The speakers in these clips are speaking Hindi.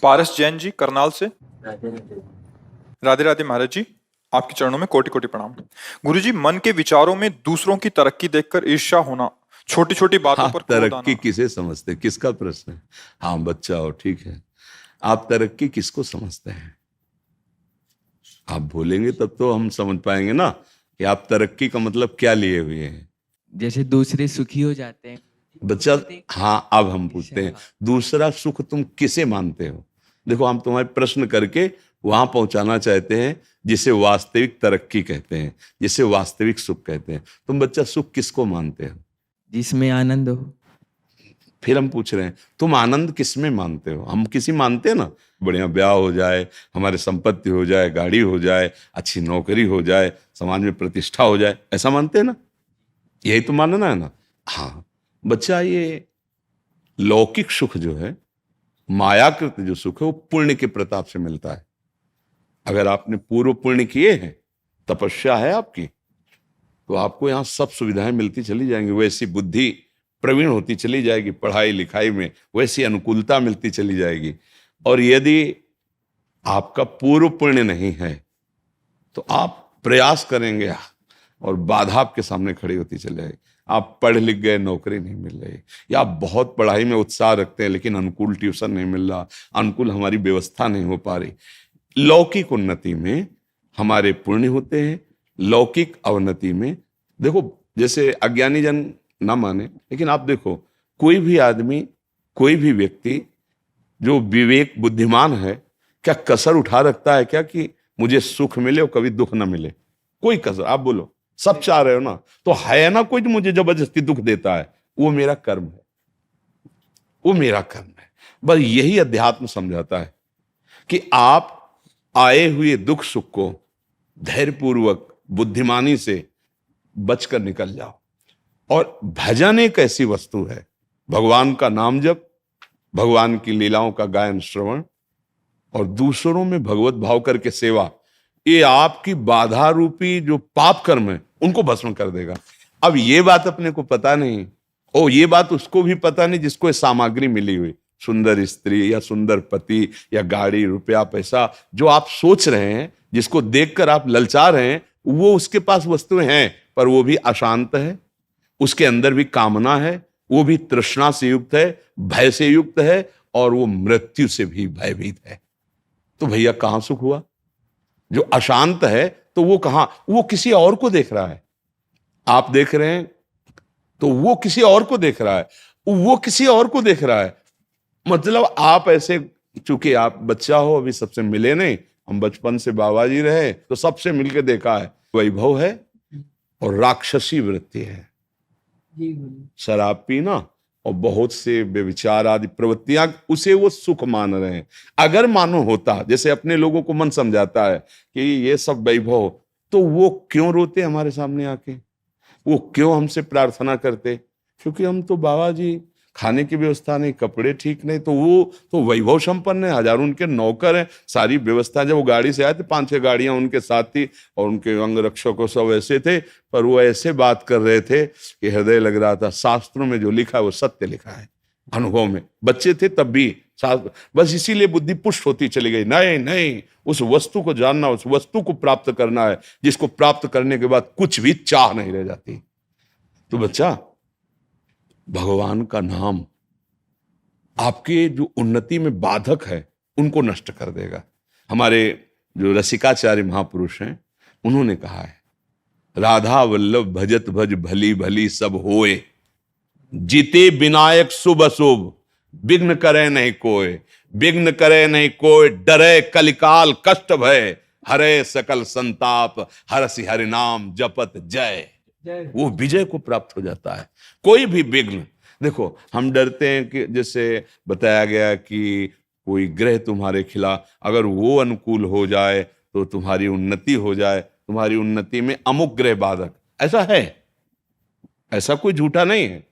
पारस जैन जी करनाल से। राधे राधे महाराज जी, आपके चरणों में कोटि कोटि प्रणाम। गुरुजी, मन के विचारों में दूसरों की तरक्की देखकर ईर्ष्या होना, छोटी छोटी बातों आप पर क्रोध तरक्की आना। किसे समझते हैं? किसका प्रश्न है? हाँ बच्चा हो, ठीक है। आप तरक्की किसको समझते हैं? आप बोलेंगे तब तो हम समझ पाएंगे ना कि आप तरक्की का मतलब क्या लिए हुए हैं। जैसे दूसरे सुखी हो जाते हैं बच्चा, हाँ अब हम पूछते हैं, दूसरा सुख तुम किसे मानते हो? देखो, हम तुम्हारे प्रश्न करके वहां पहुंचाना चाहते हैं जिसे वास्तविक तरक्की कहते हैं, जिसे वास्तविक सुख कहते हैं। तुम बच्चा सुख किसको मानते हो? जिसमें आनंद हो। फिर हम पूछ रहे हैं तुम आनंद किसमें मानते हो? हम किसी मानते हैं ना, बढ़िया ब्याह हो जाए, हमारे संपत्ति हो जाए, गाड़ी हो जाए, अच्छी नौकरी हो जाए, समाज में प्रतिष्ठा हो जाए, ऐसा मानते हैं ना? यही तो मानना है ना। हाँ बच्चा, ये लौकिक सुख जो है, मायाकृत जो सुख है, वो पुण्य के प्रताप से मिलता है। अगर आपने पूर्व पुण्य किए हैं, तपस्या है आपकी, तो आपको यहाँ सब सुविधाएं मिलती चली जाएंगी, वैसी बुद्धि प्रवीण होती चली जाएगी, पढ़ाई लिखाई में वैसी अनुकूलता मिलती चली जाएगी। और यदि आपका पूर्व पुण्य नहीं है तो आप प्रयास करेंगे और बाधा आपके सामने खड़ी होती चली जाएगी। आप पढ़ लिख गए, नौकरी नहीं मिल रही, या आप बहुत पढ़ाई में उत्साह रखते हैं लेकिन अनुकूल ट्यूशन नहीं मिल रहा, अनुकूल हमारी व्यवस्था नहीं हो पा रही। लौकिक उन्नति में हमारे पुण्य होते हैं, लौकिक अवनति में देखो, जैसे अज्ञानी जन ना माने, लेकिन आप देखो, कोई भी आदमी, कोई भी व्यक्ति जो विवेक बुद्धिमान है, क्या कसर उठा रखता है क्या कि मुझे सुख मिले और कभी दुख ना मिले? कोई कसर? आप बोलो, सब चाह रहे हो ना, तो है ना कोई जो मुझे जबरदस्ती दुख देता है? वो मेरा कर्म है, वो मेरा कर्म है। बस यही अध्यात्म समझाता है कि आप आए हुए दुख सुख को धैर्यपूर्वक बुद्धिमानी से बचकर निकल जाओ। और भजन एक ऐसी वस्तु है, भगवान का नाम जप, भगवान की लीलाओं का गायन श्रवण और दूसरों में भगवत भाव करके सेवा, ये आपकी बाधा रूपी जो पाप कर्म है उनको भस्म कर देगा। अब ये बात अपने को पता नहीं, और ये बात उसको भी पता नहीं जिसको ये सामग्री मिली हुई, सुंदर स्त्री या सुंदर पति या गाड़ी, रुपया, पैसा, जो आप सोच रहे हैं, जिसको देखकर आप ललचा रहे हैं, वो उसके पास वस्तुएं हैं, पर वो भी अशांत है, उसके अंदर भी कामना है, वो भी तृष्णा से युक्त है, भय से युक्त है, और वो मृत्यु से भी भयभीत है। तो भैया कहां सुख हुआ? जो अशांत है तो वो कहां? वो किसी और को देख रहा है। आप देख रहे हैं तो वो किसी और को देख रहा है, वो किसी और को देख रहा है। मतलब आप ऐसे, चूंकि आप बच्चा हो, अभी सबसे मिले नहीं, हम बचपन से बाबा जी रहे तो सबसे मिलके देखा है। वैभव है और राक्षसी वृत्ति है, शराब पीना और बहुत से व्यभिचार आदि प्रवृत्तियां, उसे वो सुख मान रहे हैं। अगर मानो होता, जैसे अपने लोगों को मन समझाता है कि ये सब वैभव, तो वो क्यों रोते हमारे सामने आके? वो क्यों हमसे प्रार्थना करते? क्योंकि हम तो बाबा जी, खाने की व्यवस्था नहीं, कपड़े ठीक नहीं, तो वो तो वैभव संपन्न है, हजारों उनके नौकर हैं, सारी व्यवस्था। जब वो गाड़ी से आए थे, 5-6 गाड़ियां उनके साथ थी और उनके अंग रक्षकों सब ऐसे थे, पर वो ऐसे बात कर रहे थे कि हृदय लग रहा था शास्त्रों में जो लिखा है वो सत्य लिखा है। अनुभव में बच्चे थे तब भी शास्त्र, बस इसीलिए बुद्धि पुष्ट होती चली गई। नहीं नहीं, उस वस्तु को जानना, उस वस्तु को प्राप्त करना है, जिसको प्राप्त करने के बाद कुछ भी चाह नहीं रह जाती। तो बच्चा, भगवान का नाम आपके जो उन्नति में बाधक है उनको नष्ट कर देगा। हमारे जो रसिकाचार्य महापुरुष हैं, उन्होंने कहा है, राधा वल्लभ भजत भज भली भली सब होए, जीते विनायक शुभ अशुभ, विघ्न करे नहीं कोय, विघ्न करे नहीं कोय, डरे कलिकाल कष्ट भय, हरे सकल संताप, हरसि हरि नाम जपत जय। वो विजय को प्राप्त हो जाता है। कोई भी विघ्न, देखो हम डरते हैं कि जैसे बताया गया कि कोई ग्रह तुम्हारे खिलाफ, अगर वो अनुकूल हो जाए तो तुम्हारी उन्नति हो जाए, तुम्हारी उन्नति में अमुक ग्रह बाधक, ऐसा है, ऐसा कोई झूठा नहीं है।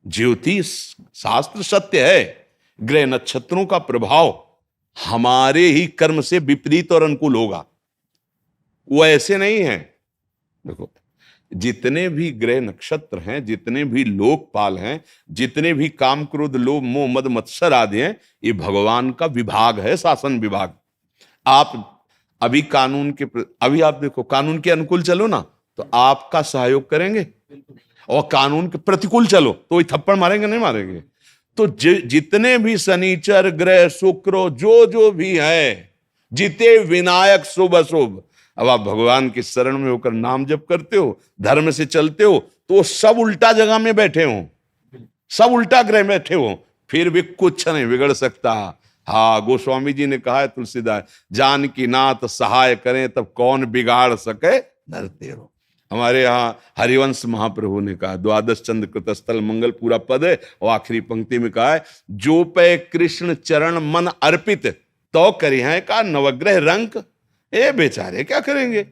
ज्योतिष शास्त्र सत्य है, ग्रह नक्षत्रों का प्रभाव हमारे ही कर्म से विपरीत और अनुकूल होगा, वो ऐसे नहीं है। देखो, जितने भी ग्रह नक्षत्र हैं, जितने भी लोकपाल हैं, जितने भी काम क्रोध लोभ मोह मद मत्सर आदि हैं, ये भगवान का विभाग है, शासन विभाग। आप अभी अभी आप देखो, कानून के अनुकूल चलो ना तो आपका सहयोग करेंगे, और कानून के प्रतिकूल चलो तो वही थप्पड़ मारेंगे, नहीं मारेंगे। तो जितने भी शनिचर ग्रह शुक्र जो भी है, जिते विनायक शुभ अशुभ, अब आप भगवान की शरण में होकर नाम जप करते हो, धर्म से चलते हो, तो वो सब उल्टा जगह में बैठे हो, सब उल्टा ग्रह में बैठे हो, फिर भी कुछ नहीं बिगड़ सकता। हाँ, गोस्वामी जी ने कहा है तुलसीदास, जान की नाथ सहाय करें तब कौन बिगाड़ सके नरते हो। हमारे यहाँ हरिवंश महाप्रभु ने कहा, द्वादश चंद्र कृतस्थल मंगल पूरा पद है, और आखिरी पंक्ति में कहा है, जो पे कृष्ण चरण मन अर्पित तो करी है का नवग्रह रंक। ए बेचारे क्या करेंगे,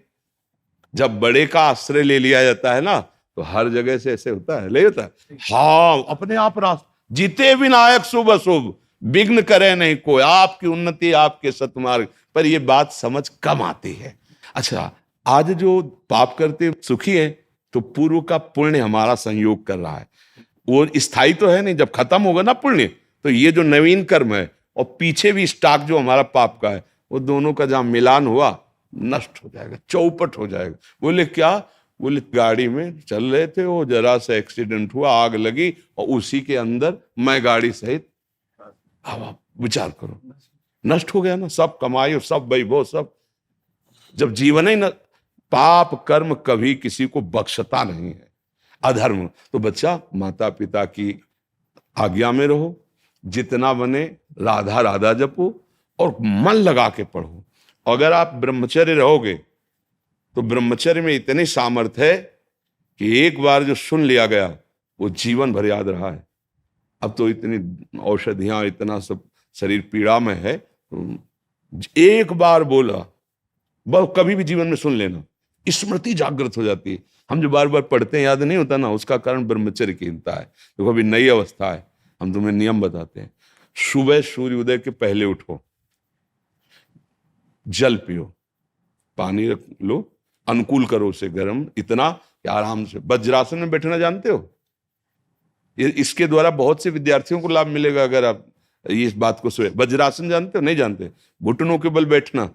जब बड़े का आश्रय ले लिया जाता है ना, तो हर जगह से ऐसे होता है, ले होता है। हाँ, अपने आप जीते विनायक शुभ अशुभ, विघ्न करे नहीं कोई, आपकी उन्नति आपके सतमार्ग पर। यह बात समझ कम आती है। अच्छा, आज जो पाप करते सुखी है, तो पूर्व का पुण्य हमारा संयोग कर रहा है, वो स्थायी तो है नहीं। जब खत्म होगा ना पुण्य, तो ये जो नवीन कर्म है और पीछे भी स्टॉक जो हमारा पाप का है, वो दोनों का जहां मिलान हुआ नष्ट हो जाएगा, चौपट हो जाएगा। बोले क्या? बोले गाड़ी में चल रहे थे, वो जरा सा एक्सीडेंट हुआ, आग लगी, और उसी के अंदर मैं गाड़ी सहित। अब आप विचार करो, नष्ट हो गया ना सब कमाई, सब वैभव, सब। जब जीवन ही न, पाप कर्म कभी किसी को बख्शता नहीं है, अधर्म। तो बच्चा, माता पिता की आज्ञा में रहो, जितना बने राधा राधा जपो, और मन लगा के पढ़ो। अगर आप ब्रह्मचर्य रहोगे, तो ब्रह्मचर्य में इतनी सामर्थ्य है कि एक बार जो सुन लिया गया वो जीवन भर याद रहा है। अब तो इतनी औषधियां, इतना सब शरीर पीड़ा में है, एक बार बोला बस, कभी भी जीवन में सुन लेना, स्मृति जागृत हो जाती है। हम जो बार बार पढ़ते हैं याद नहीं होता ना, उसका कारण ब्रह्मचर्य कीनता है। देखो अभी नई अवस्था है, हम तुम्हें नियम बताते हैं। सुबह सूर्य उदय के पहले उठो, जल पियो, पानी रख लो, अनुकूल करो उसे गर्म, इतना कि आराम से वज्रासन में बैठना जानते हो? इसके द्वारा बहुत से विद्यार्थियों को लाभ मिलेगा अगर आप इस बात को सुने। वज्रासन जानते हो? नहीं जानते? घुटनों के बल बैठना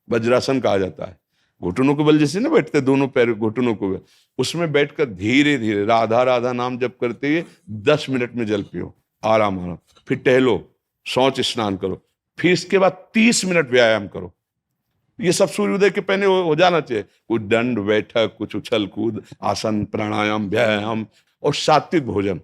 वज्रासन कहा जाता है। घुटनों के बल जैसे ना बैठते, दोनों पैर घुटनों को बल, उसमें बैठकर धीरे धीरे राधा राधा नाम जप करते हुए 10 मिनट में जल पियो, आराम आराम। फिर टहलो, शौच स्नान करो, फिर इसके बाद 30 मिनट व्यायाम करो। ये सब सूर्योदय के पहले हो जाना चाहिए। कुछ दंड बैठक, कुछ उछल कूद, आसन, प्राणायाम, व्यायाम, और सात्विक भोजन,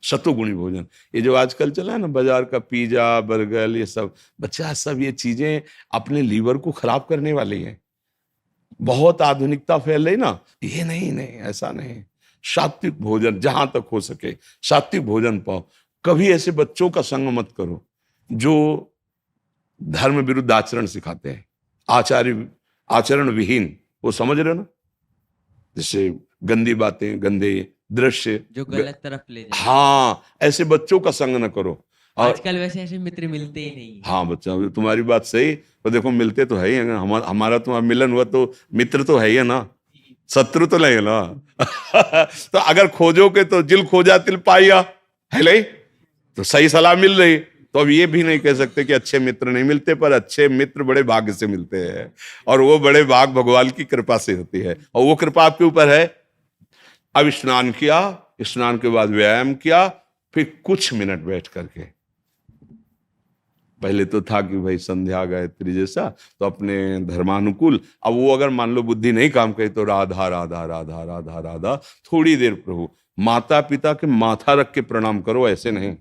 सतोगुणी भोजन। ये जो आजकल चला है ना बाजार का पिज्जा बर्गर, ये सब बच्चा, सब ये चीजें अपने लीवर को खराब करने वाली हैं। बहुत आधुनिकता फैल रही ना, ये नहीं, ऐसा नहीं। सात्विक भोजन जहां तक हो सके सात्विक भोजन पाओ। कभी ऐसे बच्चों का संग मत करो जो धर्म विरुद्ध आचरण सिखाते हैं, आचरण विहीन, वो समझ रहे हो ना, जैसे गंदी बातें, गंदे दृश्य, जो गलत तरफ ले जाए। हाँ, ऐसे बच्चों का संग न करो। और आजकल वैसे ऐसे मित्र मिलते ही नहीं। हाँ बच्चा, तुम्हारी बात सही। तो देखो मिलते तो है ही, हमारा तुम्हारा मिलन हुआ तो मित्र तो है ही है ना, शत्रु तो नहीं है ना। तो अगर खोजोगे तो जिल खोजा तिल पाया, है नहीं? तो सही सलाह मिल रही। तो अब ये भी नहीं कह सकते कि अच्छे मित्र नहीं मिलते, पर अच्छे मित्र बड़े भाग्य से मिलते हैं, और वो बड़े भाग भगवान की कृपा से होती है, और वो कृपा आपके ऊपर है। अब स्नान किया, स्नान के बाद व्यायाम किया, फिर कुछ मिनट बैठ करके, पहले तो था कि भाई संध्या गायत्री जैसा, तो अपने धर्मानुकूल। अब वो अगर मान लो बुद्धि नहीं काम करे, तो राधा राधा राधा राधा राधा, थोड़ी देर प्रभु। माता पिता के माथा रख के प्रणाम करो, ऐसे नहीं।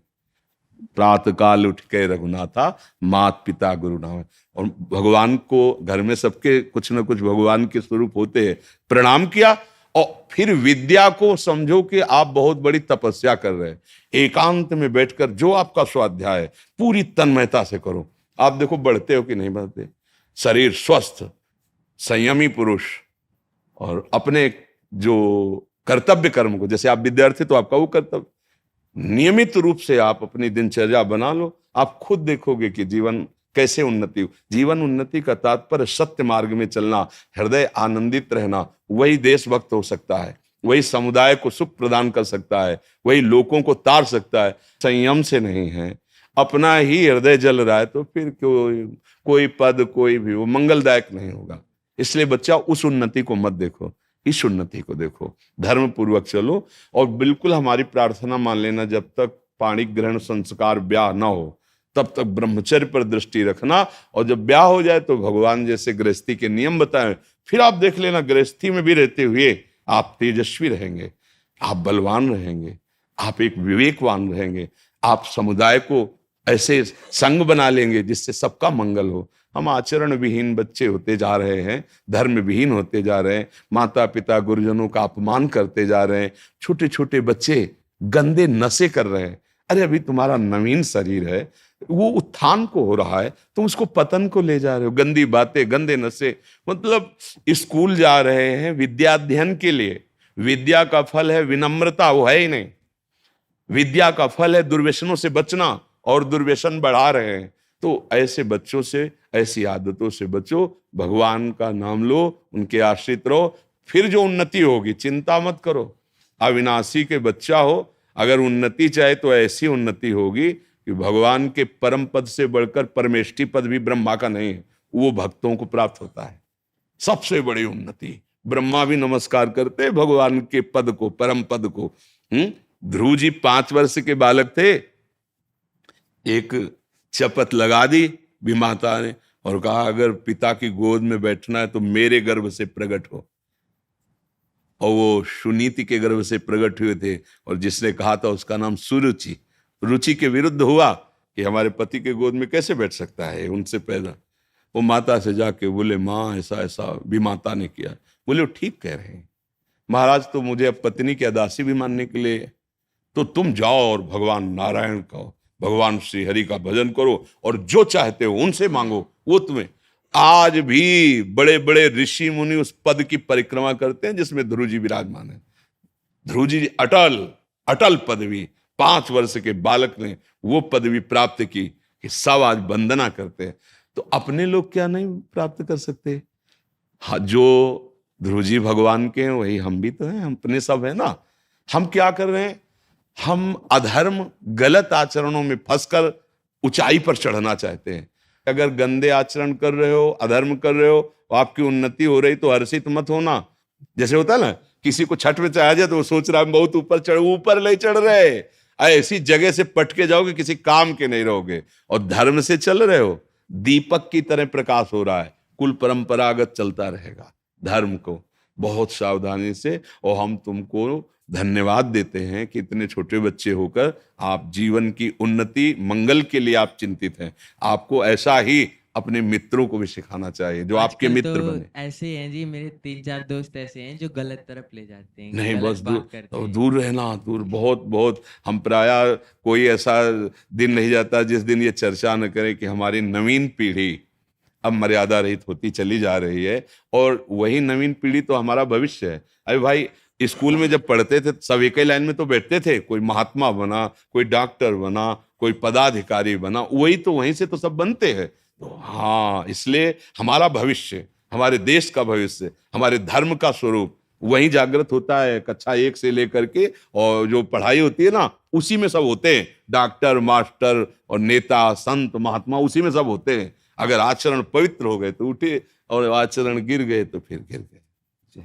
प्रातः काल उठ के रघुनाथा, मात पिता गुरु नाम। और भगवान को घर में सबके कुछ न कुछ भगवान के स्वरूप होते हैं, प्रणाम किया। और फिर विद्या को समझो कि आप बहुत बड़ी तपस्या कर रहे हैं। एकांत में बैठकर जो आपका स्वाध्याय है पूरी तन्मयता से करो। आप देखो बढ़ते हो कि नहीं बढ़ते, शरीर स्वस्थ, संयमी पुरुष, और अपने जो कर्तव्य कर्म को, जैसे आप विद्यार्थी तो आपका वो कर्तव्य, नियमित रूप से आप अपनी दिनचर्या बना लो। आप खुद देखोगे कि जीवन कैसे उन्नति हो? जीवन उन्नति का तात्पर्य सत्य मार्ग में चलना, हृदय आनंदित रहना। वही देशभक्त हो सकता है, वही समुदाय को सुख प्रदान कर सकता है, वही लोगों को तार सकता है। संयम से नहीं है, अपना ही हृदय जल रहा है, तो फिर कोई पद कोई भी वो मंगलदायक नहीं होगा। इसलिए बच्चा उस उन्नति को मत देखो, इस उन्नति को देखो, धर्म पूर्वक चलो। और बिल्कुल हमारी प्रार्थना मान लेना, जब तक पाणी ग्रहण संस्कार ब्याह ना हो तब तक ब्रह्मचर्य पर दृष्टि रखना। और जब ब्याह हो जाए तो भगवान जैसे गृहस्थी के नियम बताए, फिर आप देख लेना, गृहस्थी में भी रहते हुए आप तेजस्वी रहेंगे, आप बलवान रहेंगे, आप एक विवेकवान रहेंगे, आप समुदाय को ऐसे संग बना लेंगे जिससे सबका मंगल हो। हम आचरण विहीन बच्चे होते जा रहे हैं, धर्म विहीन होते जा रहे हैं, माता पिता गुरुजनों का अपमान करते जा रहे हैं, छोटे छोटे बच्चे गंदे नशे कर रहे हैं। अरे अभी तुम्हारा नवीन शरीर है, वो उत्थान को हो रहा है, तुम उसको पतन को ले जा रहे हो। गंदी बातें, गंदे नशे, मतलब स्कूल जा रहे हैं विद्याध्ययन के लिए, विद्या का फल है विनम्रता, वो है ही नहीं। विद्या का फल है दुर्व्यसनों से बचना, और दुर्व्यसन बढ़ा रहे हैं। तो ऐसे बच्चों से, ऐसी आदतों से बचो, भगवान का नाम लो, उनके आश्रित रहो, फिर जो उन्नति होगी चिंता मत करो। अविनाशी के बच्चा हो, अगर उन्नति चाहे तो ऐसी उन्नति होगी कि भगवान के परम पद से बढ़कर परमेष्ठी पद भी ब्रह्मा का नहीं है, वो भक्तों को प्राप्त होता है। सबसे बड़ी उन्नति, ब्रह्मा भी नमस्कार करते भगवान के पद को, परम पद को। ध्रुव जी 5 वर्ष के बालक थे, एक चपत लगा दी विमाता ने और कहा अगर पिता की गोद में बैठना है तो मेरे गर्भ से प्रकट हो। और वो सुनीति के गर्भ से प्रकट हुए थे, और जिसने कहा था उसका नाम सुरुचि। रुचि के विरुद्ध हुआ कि हमारे पति के गोद में कैसे बैठ सकता है उनसे पैदा। वो माता से जाके बोले माँ ऐसा ऐसा विमाता ने किया। बोले वो ठीक कह रहे हैं महाराज, तो मुझे अब पत्नी की अदासी भी मानने के लिए, तो तुम जाओ और भगवान नारायण का, भगवान श्री हरि का भजन करो और जो चाहते हो उनसे मांगो, वो तुम्हें। आज भी बड़े बड़े ऋषि मुनि उस पद की परिक्रमा करते हैं जिसमें ध्रुव जी विराजमान है। ध्रुव जी अटल अटल पदवी, 5 वर्ष के बालक ने वो पदवी प्राप्त की कि सब आज वंदना करते हैं। तो अपने लोग क्या नहीं प्राप्त कर सकते? हाँ, जो ध्रुव जी भगवान के हैं वही हम भी तो हैं, हम अपने सब है ना। हम क्या कर रहे हैं? हम अधर्म गलत आचरणों में फंसकर ऊंचाई पर चढ़ना चाहते हैं। अगर गंदे आचरण कर रहे हो, अधर्म कर रहे हो, आपकी उन्नति हो रही तो हर्षित मत होना। जैसे होता है ना, किसी को छठ में चढ़ा जाए तो वो सोच रहा है बहुत ऊपर नहीं चढ़ रहे, ऐसी जगह से पटके जाओगे किसी काम के नहीं रहोगे। और धर्म से चल रहे हो, दीपक की तरह प्रकाश हो रहा है, कुल परंपरागत चलता रहेगा। धर्म को बहुत सावधानी से, और हम तुमको धन्यवाद देते हैं कि इतने छोटे बच्चे होकर आप जीवन की उन्नति मंगल के लिए आप चिंतित हैं। आपको ऐसा ही अपने मित्रों को भी सिखाना चाहिए जो आपके मित्र तो बने। ऐसे हैं जी, मेरे 3-4 दोस्त ऐसे हैं जो गलत तरफ ले जाते हैं, नहीं, गलत बस बात करते हैं। दूर रहना, दूर, बहुत बहुत। हम प्रायः कोई ऐसा दिन नहीं जाता जिस दिन ये चर्चा न करें कि हमारी नवीन पीढ़ी अब मर्यादा रहित होती चली जा रही है, और वही नवीन पीढ़ी तो हमारा भविष्य है। अरे भाई, स्कूल में जब पढ़ते थे सब एक ही लाइन में तो बैठते थे, कोई महात्मा बना, कोई डॉक्टर बना, कोई पदाधिकारी बना, वही तो वहीं से तो सब बनते हैं। तो हाँ, इसलिए हमारा भविष्य, हमारे देश का भविष्य, हमारे धर्म का स्वरूप वहीं जागृत होता है। कक्षा 1 से लेकर के, और जो पढ़ाई होती है ना, उसी में सब होते हैं। डॉक्टर, मास्टर और नेता, संत, महात्मा उसी में सब होते हैं। अगर आचरण पवित्र हो गए तो उठे, और आचरण गिर गए तो फिर गिर गए।